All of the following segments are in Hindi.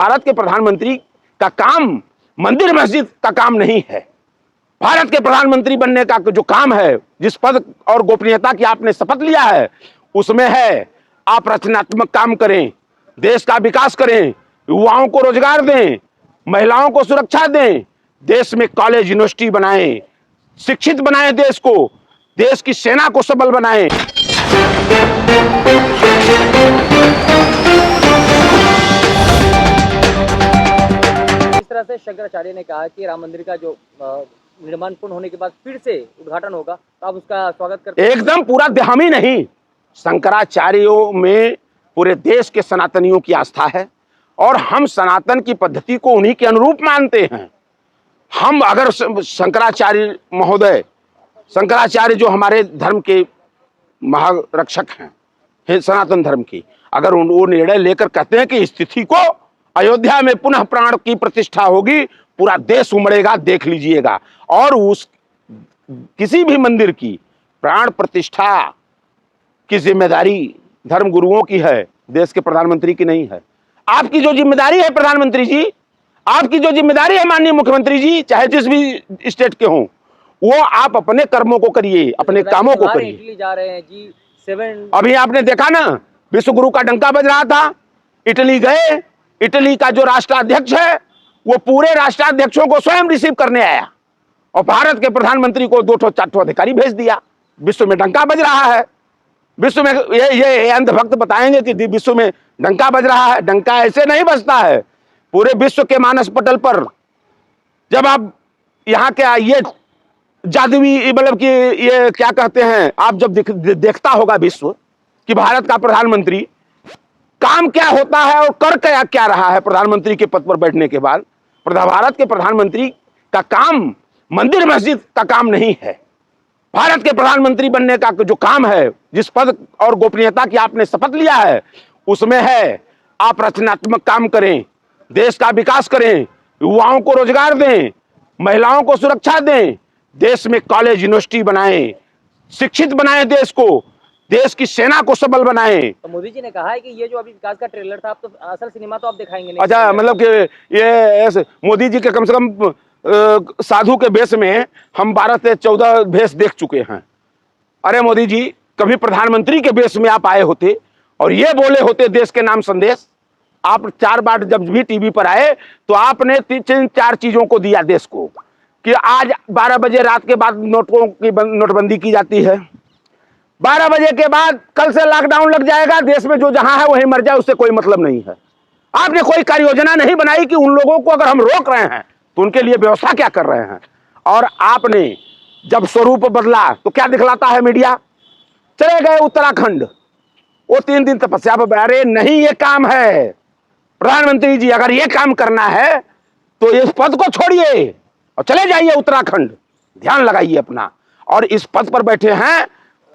भारत के प्रधानमंत्री का काम मंदिर मस्जिद का काम नहीं है। भारत के प्रधानमंत्री बनने का जो काम है, जिस पद और गोपनीयता की आपने शपथ लिया है, उसमें है आप रचनात्मक काम करें, देश का विकास करें, युवाओं को रोजगार दें, महिलाओं को सुरक्षा दें, देश में कॉलेज यूनिवर्सिटी बनाएं, शिक्षित बनाएं देश को, देश की सेना को सबल बनाएं। इस तरह से शंकराचार्य ने कहा कि राम मंदिर का जो निर्माण पूर्ण होने के बाद फिर से उद्घाटन होगा, तो आप उसका स्वागत करते हैं? एकदम पूरा हम ही नहीं, शंकराचार्यों में पूरे देश के सनातनियों की आस्था है और हम सनातन की पद्धति को उन्हीं के अनुरूप मानते हैं। हम अगर शंकराचार्य महोदय, शंकराचार्य जो हमारे धर्म के महारक्षक हैं सनातन धर्म की, अगर वो निर्णय लेकर कहते हैं कि इस तिथि को अयोध्या में पुनः प्राण की प्रतिष्ठा होगी, पूरा देश उमड़ेगा, देख लीजिएगा। और उस किसी भी मंदिर की प्राण प्रतिष्ठा की जिम्मेदारी धर्म गुरुओं की है, देश के प्रधानमंत्री की नहीं है। आपकी जो जिम्मेदारी है प्रधानमंत्री जी, आपकी जो जिम्मेदारी है माननीय मुख्यमंत्री जी, चाहे जिस भी स्टेट के हों, वो आप अपने कर्मों को करिए, अपने कामों को करिए। इटली जा रहे हैं G7, अभी आपने देखा ना, विश्व गुरु का डंका बज रहा था, इटली गए, इटली का जो राष्ट्राध्यक्ष है वो पूरे राष्ट्राध्यक्षों को स्वयं रिसीव करने आया और भारत के प्रधानमंत्री को 2-4 अधिकारी भेज दिया। विश्व में डंका बज रहा है, विश्व में ये अंधभक्त बताएंगे कि विश्व में डंका बज रहा है। डंका ऐसे नहीं बजता है। पूरे विश्व के मानस पटल पर जब आप यहाँ के ये जादुई, मतलब कि ये क्या कहते हैं, आप जब देखता होगा विश्व कि भारत का प्रधानमंत्री काम क्या होता है और कर क्या रहा है प्रधानमंत्री के पद पर बैठने के बाद। भारत के प्रधानमंत्री का काम मंदिर मस्जिद का काम नहीं है। भारत के प्रधानमंत्री बनने का जो काम है, जिस पद और गोपनीयता की आपने शपथ लिया है, उसमें है आप रचनात्मक काम करें, देश का विकास करें, युवाओं को रोजगार दें, महिलाओं को सुरक्षा दें, देश में कॉलेज यूनिवर्सिटी बनाएं, शिक्षित बनाएं देश को, देश की सेना को सबल बनाएं। तो मोदी जी ने कहा है कि ये जो अभी विकास का ट्रेलर था, आप तो असल सिनेमा तो आप दिखाएंगे नहीं। अच्छा, मतलब कि ये ऐसे मोदी जी के कम से कम साधु के भेष में हम 12 से 14 भेष देख चुके हैं। अरे मोदी जी, कभी प्रधानमंत्री के भेष में आप आए होते और ये बोले होते देश के नाम संदेश। आप 4 बार जब भी टीवी पर आए तो आपने 3-4 चीजों को दिया देश को कि आज 12 बजे रात के बाद नोटबंदी की जाती है, 12 बजे के बाद कल से लॉकडाउन लग जाएगा, देश में जो जहां है वहीं मर जाए, उससे कोई मतलब नहीं है। आपने कोई कार्य योजना नहीं बनाई कि उन लोगों को अगर हम रोक रहे हैं तो उनके लिए व्यवस्था क्या कर रहे हैं। और आपने जब स्वरूप बदला तो क्या दिखलाता है मीडिया, चले गए उत्तराखंड, वो 3 दिन तपस्या पर। अरे नहीं, ये काम है प्रधानमंत्री जी, अगर ये काम करना है तो इस पद को छोड़िए और चले जाइए उत्तराखंड, ध्यान लगाइए अपना। और इस पद पर बैठे हैं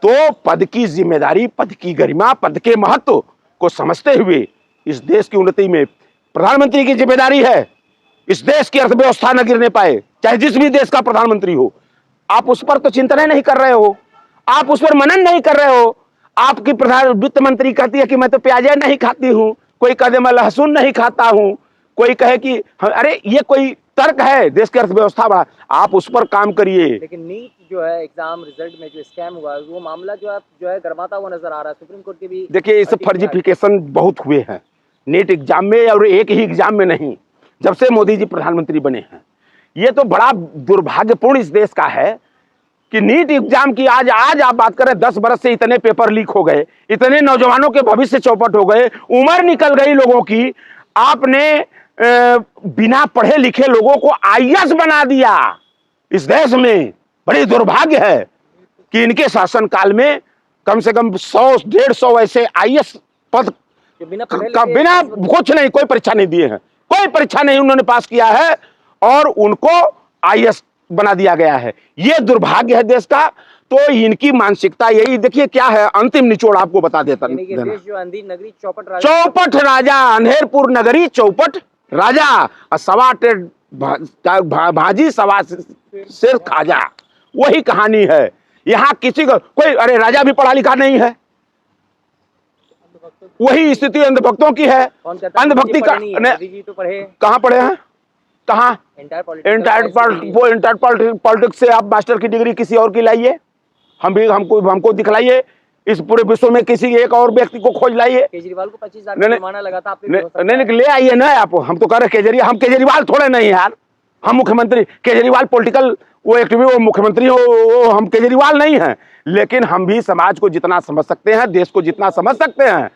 तो पद की जिम्मेदारी, पद की गरिमा, पद के महत्व को समझते हुए इस देश की उन्नति में प्रधानमंत्री की जिम्मेदारी है। इस देश की अर्थव्यवस्था न गिरने पाए, चाहे जिस भी देश का प्रधानमंत्री हो। आप उस पर तो चिंतन नहीं कर रहे हो, आप उस पर मनन नहीं कर रहे हो। आपकी वित्त मंत्री कहती है कि मैं तो प्याज नहीं खाती हूं, कोई कहे मैं लहसुन नहीं खाता हूं, कोई कहे कि अरे ये कोई तर्क है देश की अर्थव्यवस्था बढ़ा। आप उस पर काम करिए। लेकिन नीट जो है एग्जाम रिजल्ट में जो स्कैम हुआ है, वो मामला जो है गरमाता हुआ नजर आ रहा है। सुप्रीम कोर्ट की भी देखिए, इस फर्जिफिकेशन बहुत हुए हैं नीट एग्जाम में, और एक ही एग्जाम में नहीं, जब से मोदी जी प्रधानमंत्री बने हैं। ये तो बड़ा दुर्भाग्यपूर्ण इस देश का है कि नीट एग्जाम की आज आप बात करें, 10 बरस से इतने पेपर लीक हो गए, इतने नौजवानों के भविष्य चौपट हो गए, उम्र निकल गई लोगों की। आपने बिना पढ़े लिखे लोगों को आईएएस बना दिया। इस देश में बड़ी दुर्भाग्य है कि इनके शासनकाल में कम से कम 100-150 ऐसे आईएएस पद बिना कुछ नहीं, कोई परीक्षा नहीं दिए हैं, कोई परीक्षा नहीं उन्होंने पास किया है और उनको आईएएस बना दिया गया है। ये दुर्भाग्य है देश का। तो इनकी मानसिकता यही, देखिए क्या है, अंतिम निचोड़ आपको बता देता हूं। नगरी चौपट राजा, अंधेरपुर नगरी चौपट राजा, 1.25 भाजी 1.25 सिर खाजा, वही कहानी है। यहाँ किसी को कोई, अरे राजा भी पढ़ा लिखा नहीं है, वही स्थिति अंधभक्तों की है। कौन कहता है अंधभक्ति का मोदी जी तो पढ़े, कहाँ पढ़े हैं, कहाँ? इंटायर पॉलिटिक्स से आप मास्टर की डिग्री किसी और की लाइए, हमको दिखलाइए, इस पूरे विश्व में किसी एक और व्यक्ति को खोज लाइए। केजरीवाल को 25,000 का जुर्माना लगा था, आपने नहीं ले आइए ना आप। हम तो कह रहे केजरीवाल, हम केजरीवाल थोड़े नहीं यार, हम मुख्यमंत्री। केजरीवाल पॉलिटिकल वो एक्टिविस्ट, वो मुख्यमंत्री हो, वो हम केजरीवाल नहीं हैं। लेकिन हम भी समाज को जितना समझ सकते हैं, देश को जितना समझ सकते हैं,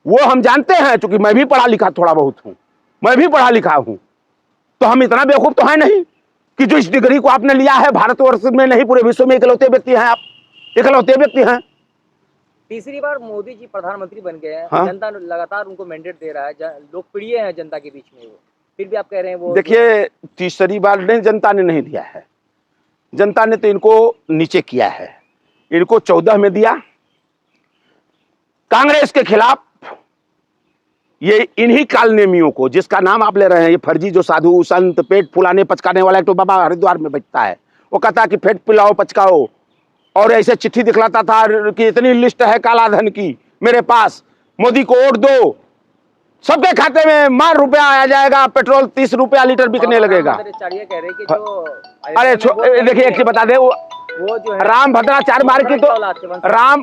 वो हम जानते हैं। क्योंकि मैं भी पढ़ा लिखा थोड़ा बहुत हूं, मैं भी पढ़ा लिखा हूं, तो हम इतना बेवकूफ तो है नहीं कि जो इस डिग्री को आपने लिया है, भारतवर्ष में नहीं पूरे विश्व में इकलौते व्यक्ति हैं आप, इकलौते व्यक्ति हैं। तीसरी बार मोदी जी प्रधानमंत्री बन गए हैं। हाँ? जनता लगातार उनको मैंडेट दे रहा है, लोकप्रिय है जनता के बीच में वो, फिर भी आप कह रहे हैं वो। देखिए, तीसरी बार नहीं, जनता ने नहीं दिया है। जनता ने तो इनको नीचे किया है। इनको 14 में दिया, कांग्रेस के खिलाफ ये इन्हीं कालनेमियों को, जिसका नाम आप ले रहे हैं, ये फर्जी जो साधु संत पेट फुलाने पचकाने वाला एक तो बाबा हरिद्वार में बैठता है, वो कहता कि पेट पिलाओ पचकाओ, और ऐसे चिट्ठी दिखलाता था कि इतनी लिस्ट है काला धन की मेरे पास, मोदी को वोट दो, सबके खाते में मार रुपया आ जाएगा, पेट्रोल 30 रुपया लीटर बिकने लगेगा। कह रहे कि जो अरे देखिए, एक चीज बता दे, वो जो है राम भद्राचार्य मार्ग की, तो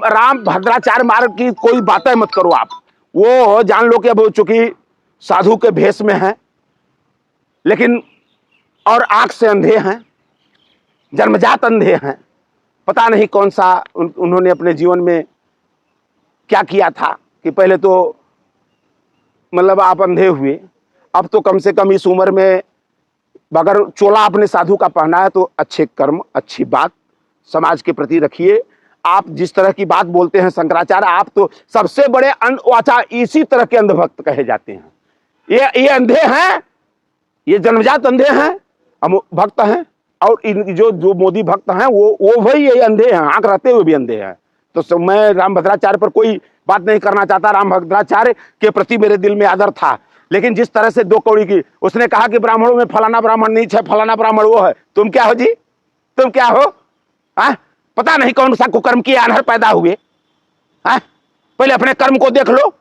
राम भद्राचार्य मार्ग की कोई बातें मत करो आप। वो जान लो कि अब चूंकि साधु के भेष में है, लेकिन और आंख से अंधे हैं, जन्मजात अंधे हैं। पता नहीं कौन सा उन्होंने अपने जीवन में क्या किया था कि पहले तो मतलब आप अंधे हुए, अब तो कम से कम इस उम्र में अगर चोला अपने साधु का पहना है तो अच्छे कर्म, अच्छी बात समाज के प्रति रखिए। आप जिस तरह की बात बोलते हैं शंकराचार्य, आप तो सबसे बड़े अच्छा इसी तरह के अंधभक्त कहे जाते हैं। ये अंधे हैं, ये जन्मजात अंधे हैं, भक्त हैं। और जो मोदी भक्त हैं वो भाई ये अंधे हैं, आंख रहते हुए भी अंधे हैं। तो मैं राम भद्राचार्य पर कोई बात नहीं करना चाहता। राम भद्राचार्य के प्रति मेरे दिल में आदर था, लेकिन जिस तरह से दो कौड़ी की उसने कहा कि ब्राह्मणों में फलाना ब्राह्मण नीच है, फलाना ब्राह्मण वो है, तुम क्या हो जी, तुम क्या हो? पता नहीं कौन सा कुकर्म की आनहर पैदा हुए। पहले अपने कर्म को देख लो।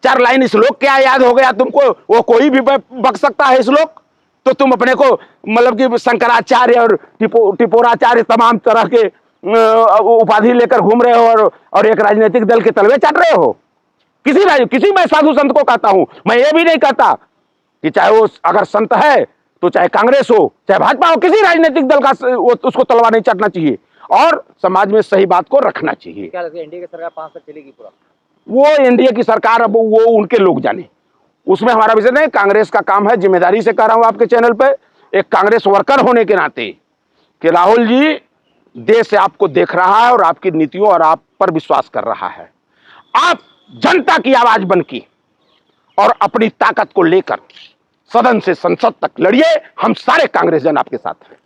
4 लाइन श्लोक क्या याद हो गया तुमको? वो कोई भी बक सकता है श्लोक, तो तुम अपने को मतलब कि शंकराचार्य और टिपोराचार्य तमाम तरह के उपाधि लेकर घूम रहे हो और एक राजनीतिक दल के तलवे चाट रहे हो। किसी मैं साधु संत को कहता हूं, मैं ये भी नहीं कहता कि चाहे वो अगर संत है तो चाहे कांग्रेस हो चाहे भाजपा हो, किसी राजनीतिक दल का उसको तलवा नहीं चाटना चाहिए और समाज में सही बात को रखना चाहिए। क्या लगता है एनडीए की सरकार 5 साल चलेगी पूरा? वो एनडीए की सरकार, अब वो उनके लोग जाने, उसमें हमारा विषय नहीं। कांग्रेस का काम है, जिम्मेदारी से कह रहा हूं आपके चैनल पे, एक कांग्रेस वर्कर होने के नाते, कि राहुल जी देश आपको देख रहा है और आपकी नीतियों और आप पर विश्वास कर रहा है। आप जनता की आवाज बनकी और अपनी ताकत को लेकर सदन से संसद तक लड़िए। हम सारे कांग्रेस जन आपके साथ हैं।